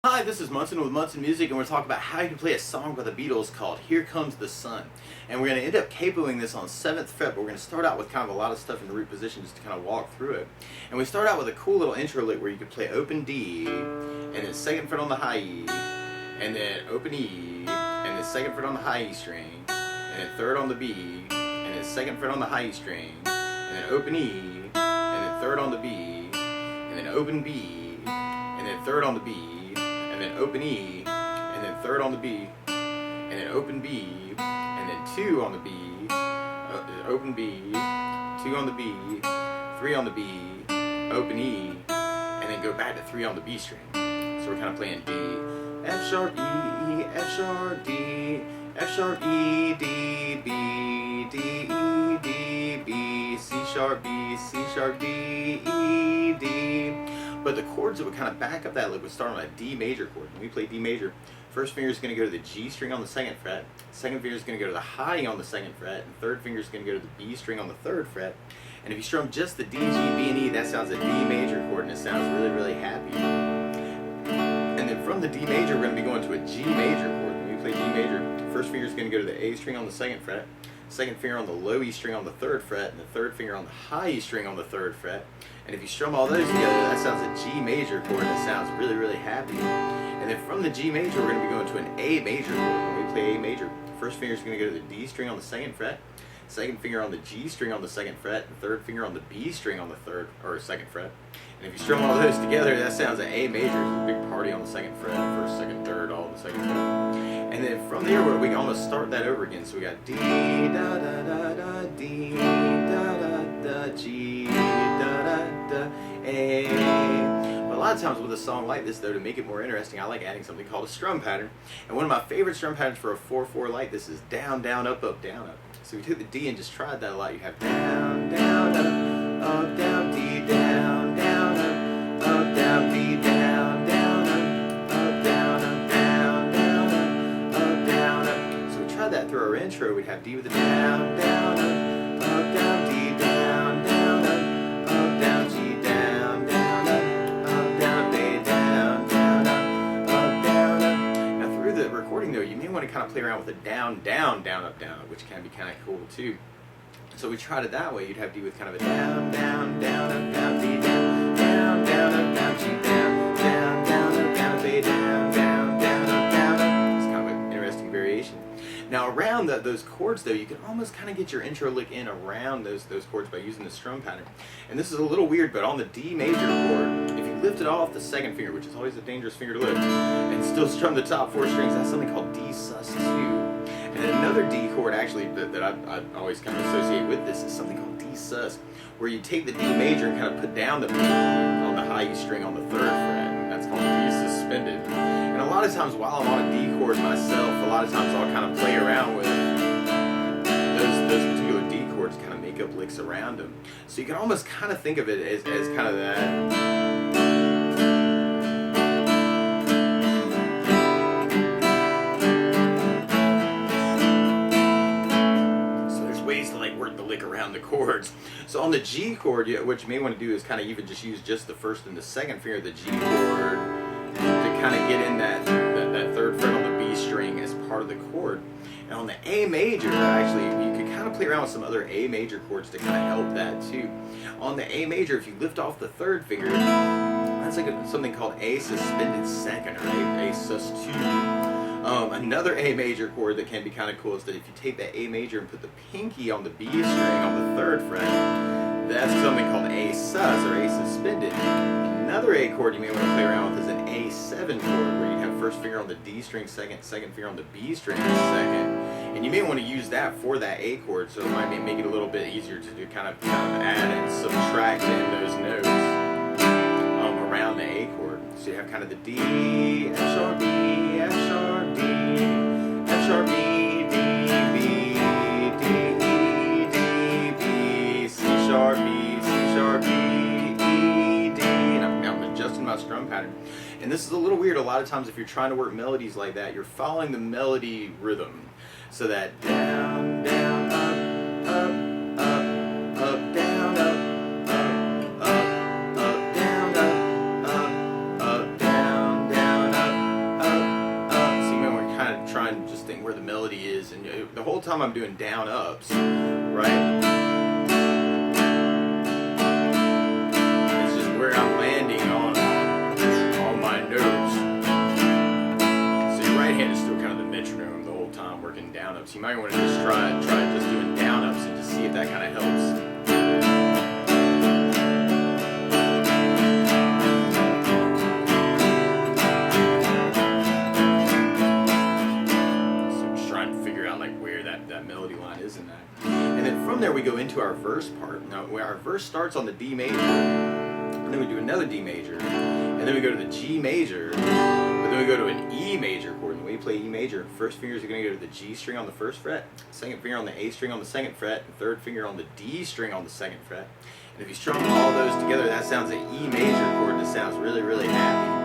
Hi, this is Munson with Munson Music, and we're talking about how you can play a song by the Beatles called Here Comes the Sun. And we're going to end up capoing this on 7th fret, but we're going to start out with kind of a lot of stuff in the root position just to kind of walk through it. And we start out with a cool little intro lick where you can play open D, and then 2nd fret on the high E, and then open E, and then 2nd fret on the high E string, and then 3rd on the B, and then 2nd fret on the high E string, and then open E, and then 3rd on the B, and then open B, and then 3rd on the B, and then open E, and then 3rd on the B, and then open B, and then 2 on the B, open B, 2 on the B, 3 on the B, open E, and then go back to 3 on the B string. So we're kind of playing D, F sharp E, F sharp D, F sharp E, D, B, D, E, D, B, C sharp B, C sharp D, E, D. But the chords that would kind of back up that lick would start on a D major chord. When we play D major, first finger is going to go to the G string on the 2nd fret, second finger is going to go to the high E on the 2nd fret, and third finger is going to go to the B string on the 3rd fret. And if you strum just the D, G, B, and E, that sounds a D major chord, and it sounds really, really happy. And then from the D major, we're going to be going to a G major chord. When we play G major, first finger is going to go to the A string on the 2nd fret, second finger on the low E string on the 3rd fret, and the third finger on the high E string on the 3rd fret. And if you strum all those together, that sounds a G major chord that sounds really, really happy. And then from the G major, we're going to be going to an A major chord. When we play A major, first finger is going to go to the D string on the 2nd fret, second finger on the G string on the 2nd fret, and third finger on the B string on the 3rd or 2nd fret. And if you strum all those together, that sounds an A major. It's a big party on the 2nd fret, 1st, 2nd, 3rd, all on the 2nd fret. And then from there, we can almost start that over again. So we got D, da, da, da, da, D, da, da, da, G, da, da, da, A. But a lot of times with a song like this, though, to make it more interesting, I like adding something called a strum pattern. And one of my favorite strum patterns for a 4/4 like this is down, down, up, up, down, up. So we took the D and just tried that a lot. You have down, down, up, down, D, down, down, up, down, D, down, down, up, down, down, down, up, down, up. So we tried that through our intro. We'd have D with a down, down, up, down, D, down, down, up, down, G, down, down, up, down, A, down, down, up, down, up. Now through the recording though, you may want to kind of play around with a down, down, down, up, down, up, which can be kind of cool too. So we tried it that way. You'd have D with kind of a down, down, down, up, down, D, down, down, down, up, down, G, down, down, down, up, down, A, down, down, down, up, down, up. It's kind of an interesting variation. Now around those chords though, you can almost kind of get your intro lick in around those chords by using the strum pattern. And this is a little weird, but on the D major chord, if you lift it off the 2nd finger, which is always a dangerous finger to lift, and still strum the top 4 strings, that's something called D sus2. And then another D chord actually that I always kind of associate with this is something called D sus, where you take the D major and kind of put down the B on the high E string on the 3rd fret. That's called D suspended. And a lot of times while I'm on a D chord myself, a lot of times I'll kind of play around with those particular D chords, kind of make up licks around them. So you can almost kind of think of it as kind of that. Around the chords. So on the G chord, what you may want to do is kind of even just use just the 1st and the 2nd finger of the G chord to kind of get in that 3rd fret on the B string as part of the chord. And on the A major, actually, you could kind of play around with some other A major chords to kind of help that too. On the A major, if you lift off the 3rd finger, that's like something called A suspended 2nd, or A sus2. Another A major chord that can be kind of cool is that if you take that A major and put the pinky on the B string on the 3rd fret, that's something called A sus, or A suspended. Another A chord you may want to play around with is an A7 chord, where you have 1st finger on the D string, second finger on the B string 2nd. And you may want to use that for that A chord, so it might make it a little bit easier to do kind of add and subtract in those notes around the A chord. So you have kind of the D, F sharp, B, F sharp, D, F sharp, B, D, B, D, E, D, B, C sharp, B, C sharp, B, E, D. Now I'm adjusting my strum pattern. And this is a little weird. A lot of times if you're trying to work melodies like that, you're following the melody rhythm. So that down, down, up, up, up, down, up. Down, down, up. time I'm doing down ups, right? It's just where I'm landing on my notes. So your right hand is still kind of the metronome the whole time working down ups. You might want to just try just doing down ups and just see if that kind of helps. That melody line is in that. And then from there we go into our verse part. Now where our verse starts on the D major, and then we do another D major, and then we go to the G major, but then we go to an E major chord. And when you play E major, first fingers are going to go to the G string on the first fret, second finger on the A string on the second fret, and third finger on the D string on the second fret. And if you strum all those together, that sounds an E major chord that sounds really, really happy.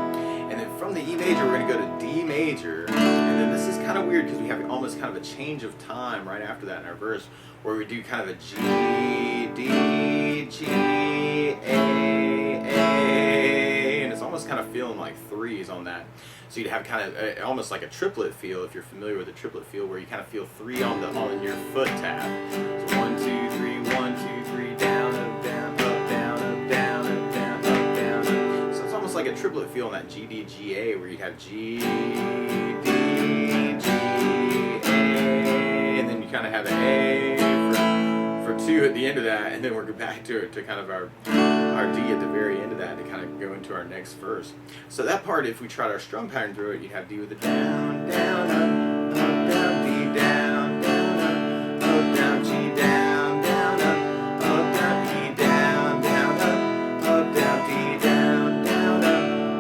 And then from the E major, we're going to go to D major. And then this is kind of weird because we have almost kind of a change of time right after that in our verse, where we do kind of a G, D, G, A, and it's almost kind of feeling like threes on that. So you'd have kind of almost like a triplet feel, if you're familiar with a triplet feel, where you kind of feel three on your foot tab. So 1, 2, 3, 1, 2, 3, down, up, down, up, down, up, down, up, down, up, down, up. So it's almost like a triplet feel in that G, D, G, A, where you have G, D, G, A, and then you kind of have an A for 2 at the end of that, and then we're back to kind of our D at the very end of that to kind of go into our next verse. So that part, if we tried our strum pattern through it, you'd have D with a down, down, up, down, D, down, up, down, G, down, up, down, E, down, up, down, D, down,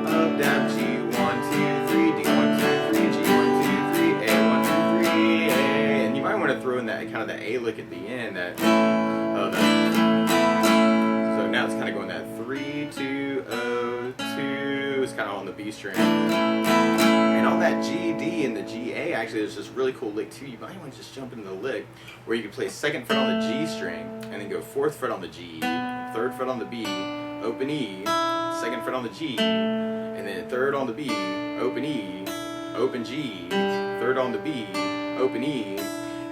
up, down, G, 1, 2, 3, D, 1, 2, 3, G, 1, 2, 3, A, 1, 2, 3, A, and you might want to throw in that kind of the A lick at the end, that. So now it's kind of going that 3, 2, 0, 2. It's kind of on the B string. And on that G, D, and the G, A, actually, there's this really cool lick too. You might want to just jump into the lick where you can play 2nd fret on the G string, and then go 4th fret on the G, 3rd fret on the B, open E, 2nd fret on the G, and then 3rd on the B, open E, open G, 3rd on the B, open E,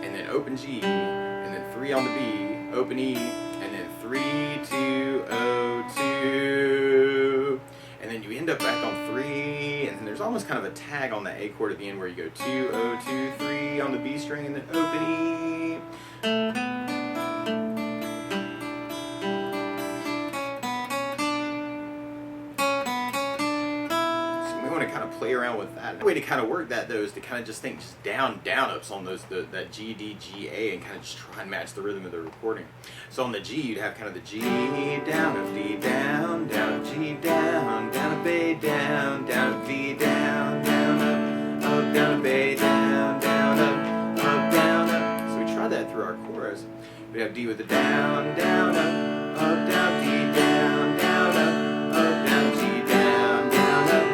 and then open G, and then 3 on the B, open E, and then 3, 2, 0, 2, and then you end up back on 3, and then there's almost kind of a tag on the A chord at the end where you go 2, 0, 2, 3 on the B string, and then open E. To kind of play around with that. The way to kind of work that though is to kind of just think just down ups on those that G, D, G, A, and kind of just try and match the rhythm of the recording. So on the G you'd have kind of the G down up, D down, down up, G down, down up, A down, down up, D down, down up, down up, A down, down up, down up. So we try that through our chorus. We have D with the down, down up, down, D down, down up, down, G down, down up.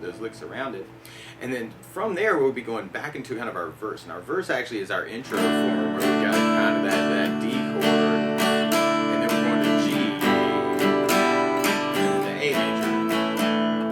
Those licks around it, and then from there we'll be going back into kind of our verse, and our verse actually is our intro form where we got kind of that D chord, and then we're going to G, and then the A major,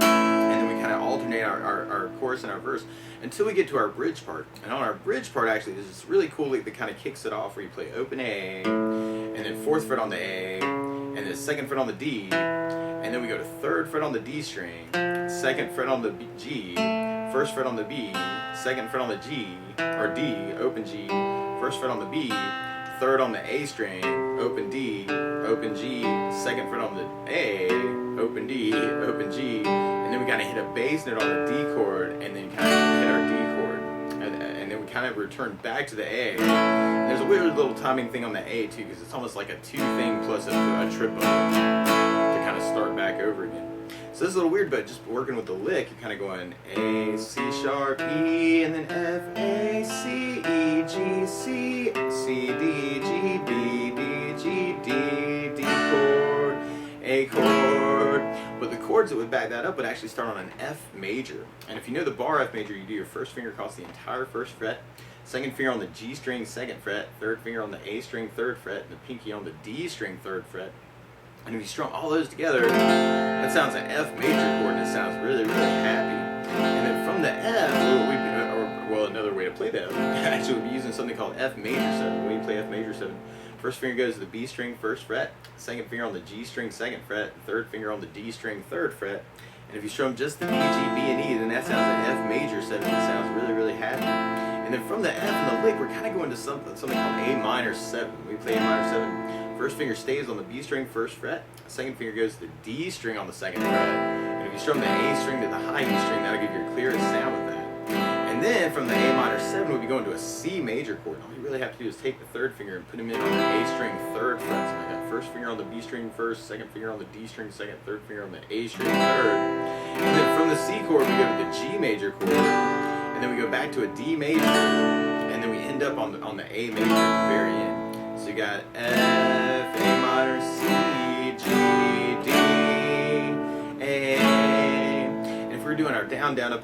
and then we kind of alternate our chorus and our verse until we get to our bridge part. And on our bridge part actually there's this really cool lick that kind of kicks it off where you play open A, and then 4th fret on the A, and then 2nd fret on the D, and then we go to 3rd fret on the D string, 2nd fret on the G, 1st fret on the B, 2nd fret on the G, or D, open G, 1st fret on the B, 3rd on the A string, open D, open G, 2nd fret on the A, open D, open G, and then we kind of hit a bass note on the D chord, and then kind of hit our D chord, and then we kind of return back to the A. And there's a weird little timing thing on the A too, because it's almost like a 2 thing plus a triple to kind of start back over again. So this is a little weird, but just working with the lick, you're kind of going A, C sharp, E, and then F, A, C, E, G, C, C, D, G, B, D, G, D, D chord, A chord. But the chords that would back that up would actually start on an F major. And if you know the bar F major, you do your first finger across the entire first fret, second finger on the G string, second fret, third finger on the A string, third fret, and the pinky on the D string, third fret. And if you strum all those together, that sounds an F major chord, and it sounds really, really happy. And then from the F, well, another way to play that, actually we'll be using something called F major 7. The way you play F major 7, first finger goes to the B string, first fret, second finger on the G string, second fret, third finger on the D string, third fret. And if you strum just the D, G, B, and E, then that sounds an F major 7, and it sounds really, really happy. And then from the F and the lick, we're kind of going to something called A minor 7. We play A minor 7. First finger stays on the B string, first fret. Second finger goes to the D string on the second fret. And if you strum the A string to the high E string, that'll give you your clearest sound with that. And then from the A minor 7, we'll be going to a C major chord. All you really have to do is take the third finger and put them in on the A string, third fret. So like that. First finger on the B string first, second finger on the D string second, third finger on the A string third. And then from the C chord, we go to the G major chord. And then we go back to a D major. And then we end up on the A major at the very end. So you got F, A minor, C, G, D, A. And if we're doing our down, down, up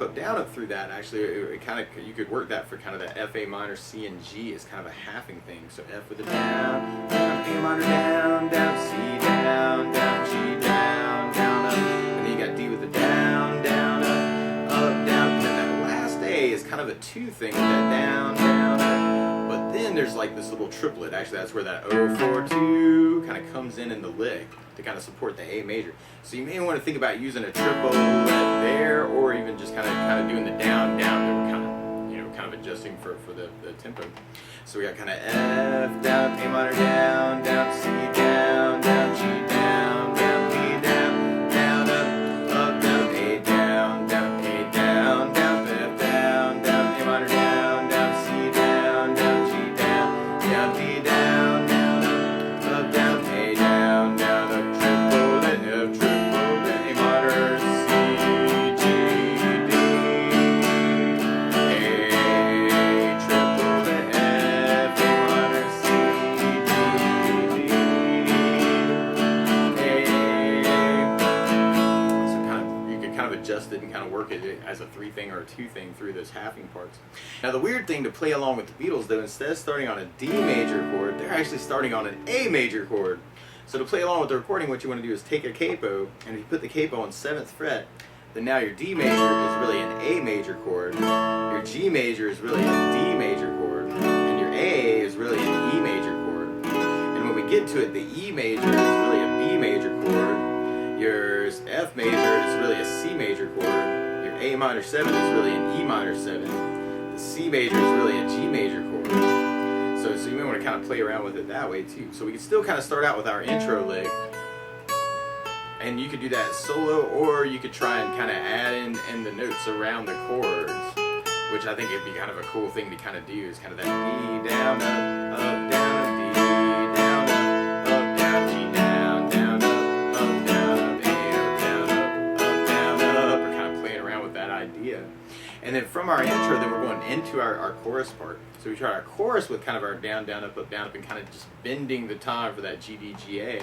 through that, actually, it kind of, you could work that for kind of the F, A minor, C, and G as kind of a halving thing. So F with a down, down, A minor, down, down, C, down, down, G, down, down, up. And then you got D with the down, down, up, down. And then that last A is kind of a 2 thing with that down, down, up. But then there's like this little triplet. Actually, that's where that 0, 4, 2 kind of comes in the lick to kind of support the A major. So you may want to think about using a triple there, or even just kind of doing the down, down. That we're kind of adjusting for the tempo. So we got kind of F down, A minor down, down, C down, down, G down, down, B down, down, up, down, A down, down, A down, down, F down, down, A minor down, down, C down, down, G down, down, B down, down, up, down, A down, down, up, triple, then F triple, then A minor, C, G, D, A triple, then F, A minor, C, D, D, A. So you could kind of adjust it and kind of work it as a 3 thing or a 2 thing through those halving parts. Now the weird thing to play along with the Beatles, though, instead of starting on a D major chord, they're actually starting on an A major chord. So to play along with the recording, what you want to do is take a capo, and if you put the capo on 7th fret, then now your D major is really an A major chord, your G major is really a D major chord, and your A is really an E major chord. And when we get to it, the E major is really a B major chord, your F major is really a C major chord, your A minor 7 is really an E minor 7, the C major is really a G major chord. So you may want to kind of play around with it that way too. So we can still kind of start out with our intro lick, and you could do that solo, or you could try and kind of add in the notes around the chords, which I think it'd be kind of a cool thing to kind of do, is kind of that D down, up, down, D down, up, down, G down, down, up, down, up, A, up, down, up, or kind of playing around with that idea. And then from our intro, then we're going into our chorus part. So we try our chorus with kind of our down, down, up, and kind of just bending the time for that G, D, G, A.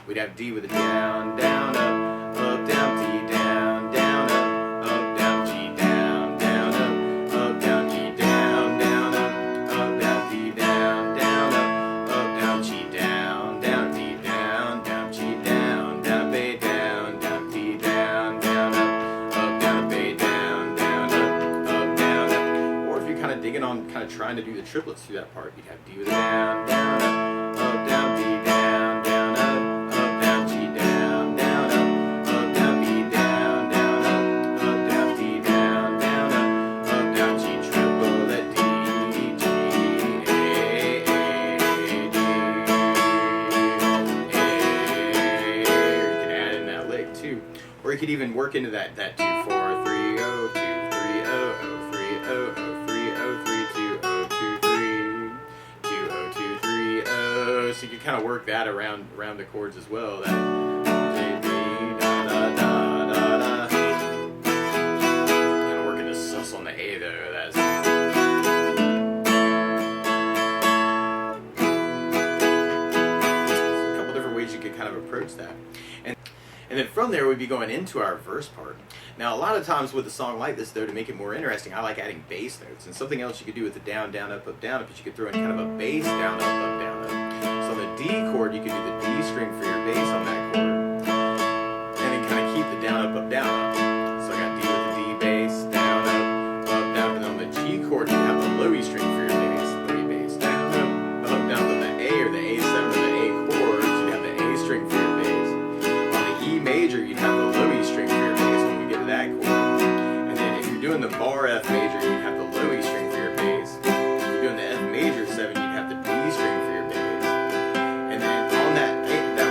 We'd have D with a down, down, up, down, D, down, down, up, down, G, down, down, up, down, G, down, down, down, D, down, down, down, G, down, down, D, down, down, G, down, down, B, down, down, D, down, down, down, B, down, down, or if you're kind of digging on, kind of trying to do the triplets through that part, you'd have D with a down, down, down, D, down, down, down, G, down, down, down, B, down, down, down, D, down, down, down, G, triple, let D, G, A, D, A. Or you can add in that lick too. Or you could even work into that 2, 4, 3, 0, 2, 3, 0, 0, 3, 0, 0, 3, 0, 3, 2, 0, 2, 3, 2, 0, 2, 3, 0. So you can kind of work that around the chords as well. That J, D, da, da, da, da, da. Kind of working the sus on the A though. That's a couple different ways you could kind of approach that. And then from there, we'd be going into our verse part. Now, a lot of times with a song like this, though, to make it more interesting, I like adding bass notes. And something else you could do with the down, down, up, is you could throw in kind of a bass down, up, down, up. So on the D chord, you could do the D string for your bass on that chord. And then kind of keep the down, up, down, up. So I got D with the D bass, down, up, down. And then on the G chord, you have the low E string for your bass. Low E bass, down, up, down. On the A or the A7 or the A chords, you'd have the A string for your bass. On the E major, you'd have the low E string for your bass when we get to that chord. And then if you're doing the bar F major, you'd have the low E string for your bass. If you're doing the F major 7, you'd have the D string for your bass. And then on that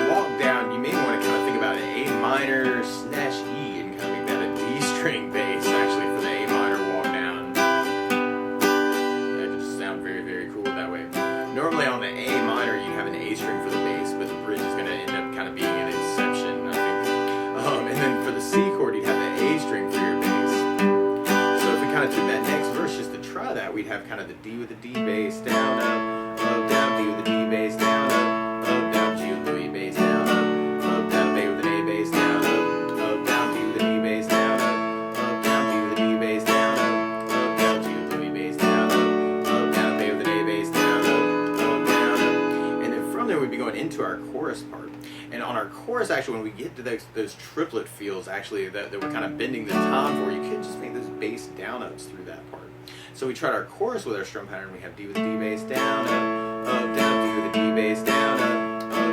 walk down, you may want to kind of think about an A minor slash E and kind of make that a D string bass actually for the A minor walk down. That just sounds very, very cool that way. Normally on the A minor, you have an A string for the bass, but the bridge is going to end up kind of being an exception, I think. And then for the C chord, you'd have the A string for your bass. So if we kind of took that next verse just to try that, we'd have kind of the D with the D bass, down, up, down, D with the D bass, down, up, down, G with the E bass, down, up, down, A with an A bass, down, up, down, D with the D bass, down, up, down, D with the D bass, down, up, down, G with the E bass, down, down, A with an A bass, down, down. And then from there, we'd be going into our chorus part. And on our chorus, actually, when we get to those triplet feels, actually, that we're kind of bending the time for, you could just make those bass down ups through that part. So we tried our chorus with our strum pattern. We have D with the D bass, down, up, down, D with the D bass, down,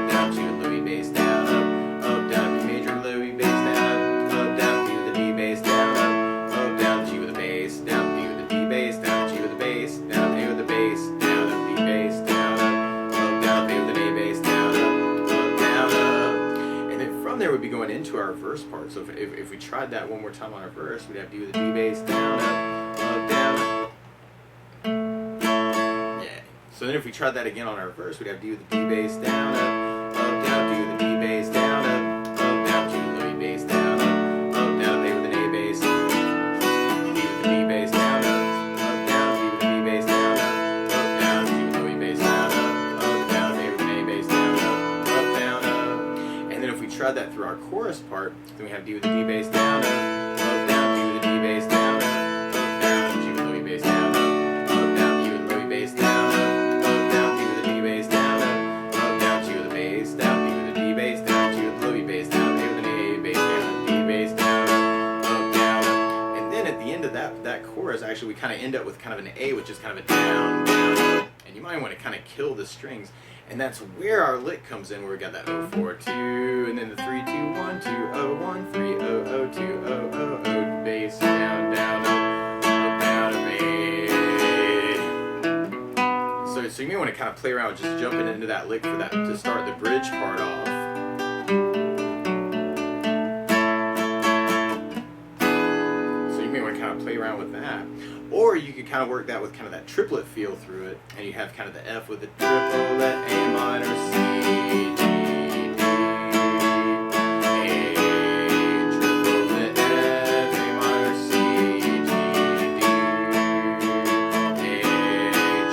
down, G with low E bass, down, down, B major, low E bass, down, down, D with the D bass, down, down, G with the bass, down, D with the D bass, down, G with the bass, down, A with the bass, down, D bass, down, down, A with an A bass, down, down. And then from there, we'd be going into our verse part. So if we tried that one more time on our verse, we'd have D with the D bass, down, down. Yeah. So then if we tried that again on our verse, we'd have D with the D bass, down, down, D with the D bass, down, down, G with the low E bass, down, down, A with an A bass, D with the D bass, down, down, D with the D bass, down, down, G with the low E bass, down, down, A with an A bass, down, down. And then if we tried that through our chorus part, then we have D with the D bass, down, down, D with the D bass, down, down, G with the low E bass, down, down, E with the low E bass, down, down, D with the D bass, down, down, G with the bass, down, D with the D bass, down, G with the low E bass, down, A with an A bass, down, D bass, down, down. And then at the end of that chorus, actually, we kind of end up with kind of an A, which is kind of a down, down. And you might want to kind of kill the strings. And that's where our lick comes in, where we got that 0, 4, 2, and then the 3, 2, 1, 2, 0, 1, 3, 0, 0, 2, 0, 0, 0, bass, down, down, up, down, bass. So you may want to kind of play around with just jumping into that lick for that to start the bridge part off. So you may want to kind of play around with that. Or you could kind of work that with kind of that triplet feel through it, and you have kind of the F with the triplet, A minor, C, G, D, A, triplet, F, A minor, C, G, D, A,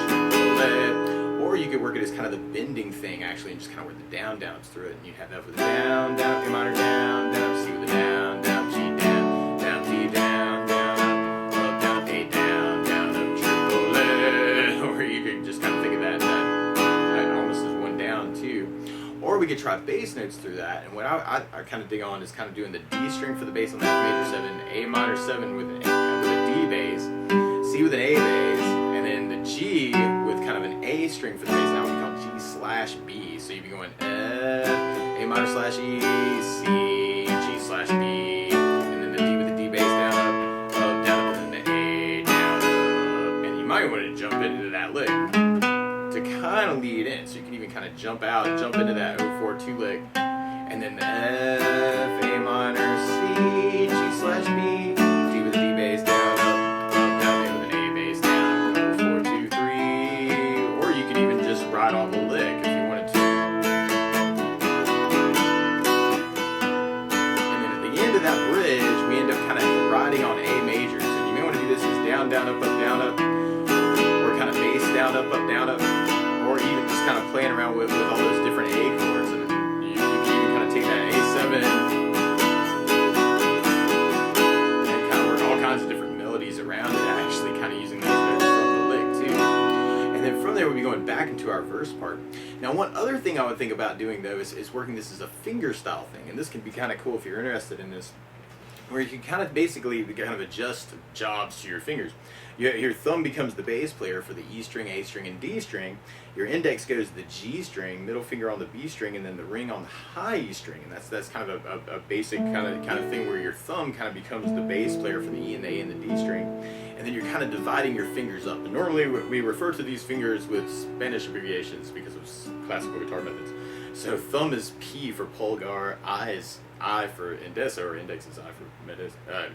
triplet. Or you could work it as kind of the bending thing, actually, and just kind of work the down downs through it, and you'd have F with a down, down, A minor, down, down, C with a down, down, G, down, down, D, down, down, up, down, A, down, down, up, triplet. Or you could just kind of think of that almost as one down too. Or we could try bass notes through that, and what I kind of dig on is kind of doing the D string for the bass on the F major 7, A minor 7 with a D bass, C with an A bass, and then the G with kind of an A string for the bass. Now we call G slash B. So you'd be going F, A minor slash E, C, G slash B, and then the D with the D bass, down, up, down, up, and then the A, down, up. And you might want to jump into that lick to kind of lead in. So you can even kind of jump out, jump into that 0-4-2 lick, and then the F, A minor, C, G slash B, D with the D bass, down, down, A with an A bass, down, 0-4-2-3. Or you could even just ride on the lick if you wanted to. And then at the end of that bridge, we end up kind of riding on A majors. And you may want to do this as down, down, up, or kind of bass, down, up, down, up. Or even just kind of playing around with all those different A chords. And you can even kind of take that A7 other thing I would think about doing though is working this as a finger style thing, and this can be kind of cool if you're interested in this, where you can kind of basically kind of adjust jobs to your fingers. Your thumb becomes the bass player for the E string, A string, and D string. Your index goes to the G string, middle finger on the B string, and then the ring on the high E string. And that's kind of a basic kind of thing where your thumb kind of becomes the bass player for the E and the A and the D string. And then you're kind of dividing your fingers up. And normally we refer to these fingers with Spanish abbreviations because of classical guitar methods. So thumb is P for pulgar, I is I for indeso, or index is I for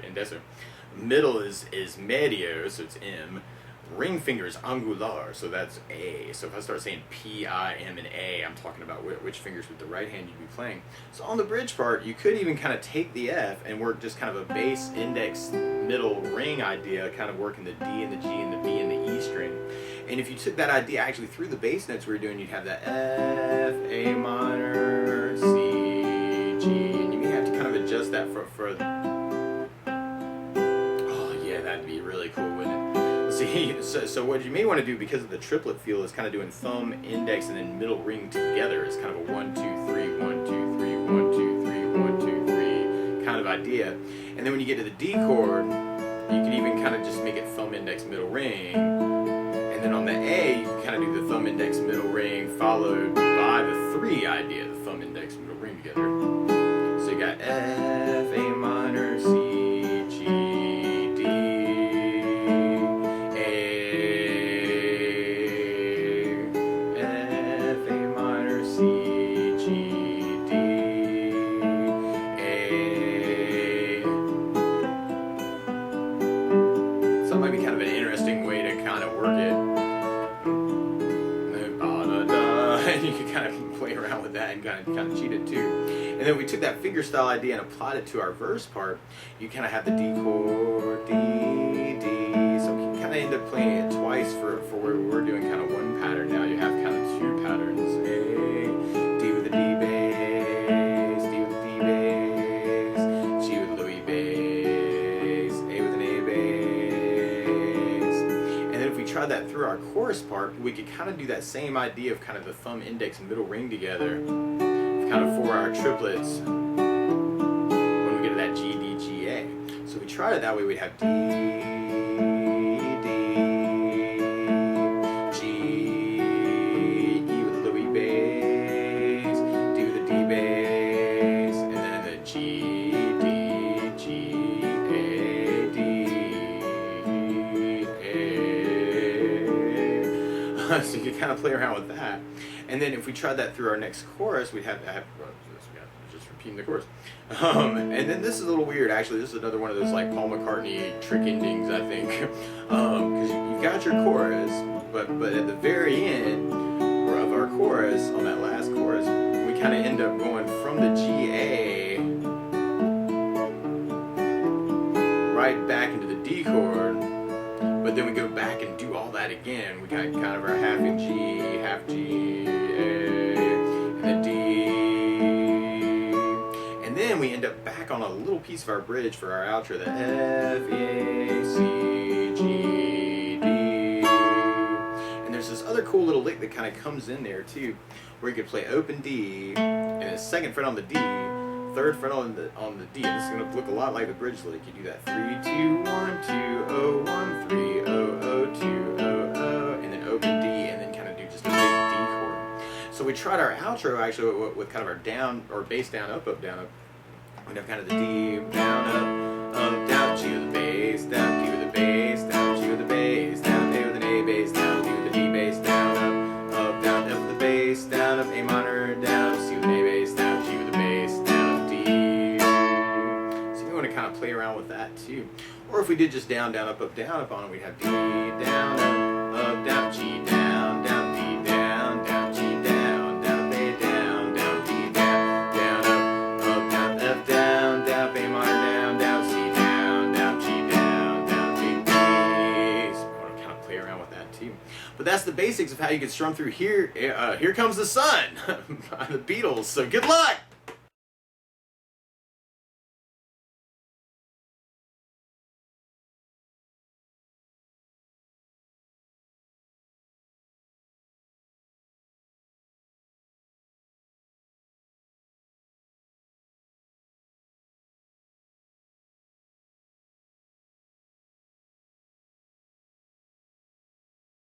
indeso. Middle is medio, so it's M. Ring finger is angular, so that's A. So if I start saying P, I, M, and A, I'm talking about which fingers with the right hand you'd be playing. So on the bridge part, you could even kind of take the F and work just kind of a bass, index, middle, ring idea, kind of working the D and the G and the B and the E string. And if you took that idea actually through the bass notes we were doing, you'd have that F, A minor, C, G, and you may have to kind of adjust that for that'd be really cool, wouldn't it? See, so what you may want to do, because of the triplet feel, is kind of doing thumb, index, and then middle ring together. It's kind of a 1, 2, 3, 1, 2, 3, 1, 2, 3, 1, 2, 3 kind of idea. And then when you get to the D chord, you can even kind of just make it thumb, index, middle ring. And then on the A, you can kind of do the thumb, index, middle ring, followed by the 3 idea, the thumb, index, middle ring together. So you got F, A minor, C, G, might be kind of an interesting way to kind of work it. And you can kind of play around with that and kind of cheat it too. And then we took that finger style idea and applied it to our verse part. You kind of have the D chord, D, D. So we can kind of end up playing it twice for where we were doing kind of one pattern. Now you have kind of 2 patterns. A, D with a D bass, D with a D bass, G with a Louis bass, A with an A bass. And then if we tried that through our chorus part, we could kind of do that same idea of kind of the thumb, index, and middle ring together, kind of for our triplets when we get to that G, D, G, A. So if we tried it that way, we'd have D, D, G, E with a Louis bass, D with a D bass, and then the G, D, G, A, D, A. So you can kind of play around with that. And then if we tried that through our next chorus, we'd have just repeating the chorus. And then this is a little weird, actually. This is another one of those like Paul McCartney trick endings, I think. Because you've got your chorus, but at the very end of our chorus, on that last chorus, we kind of end up going from the G, A right back into the D chord. But then we go back and do all that again. We got kind of our half in G, half G, A, and then D. And then we end up back on a little piece of our bridge for our outro, the F, A, C, G, D. And there's this other cool little lick that kind of comes in there too, where you could play open D, and then 2nd fret on the D, 3rd fret on the D, and it's going to look a lot like the bridge lick. You do that 3, 2, 1, 2, 0, 1, 3, 0, 0, 2, 0, 0, and then open D, and then kind of do just a big D chord. So we tried our outro actually with kind of our down, or bass down, up, down, up. We'd have kind of the D, down, up, down, G with the bass, down, D with the bass, down, G with the bass, down, A with an A bass, down, D with the D bass, down, up, down, F with the bass, down, up, A minor, down, C with an A bass, down, G with the bass, down, D. So you want to kind of play around with that too. Or if we did just down, up on it, we'd have D, down, up, down, G, down, D, down, G, down, A, down, D, down, up, down, F, down, A minor, down, C, down, G, down, D, D. So we want to kind of play around with that too. But that's the basics of how you can strum through Here Comes the Sun by the Beatles. So good luck!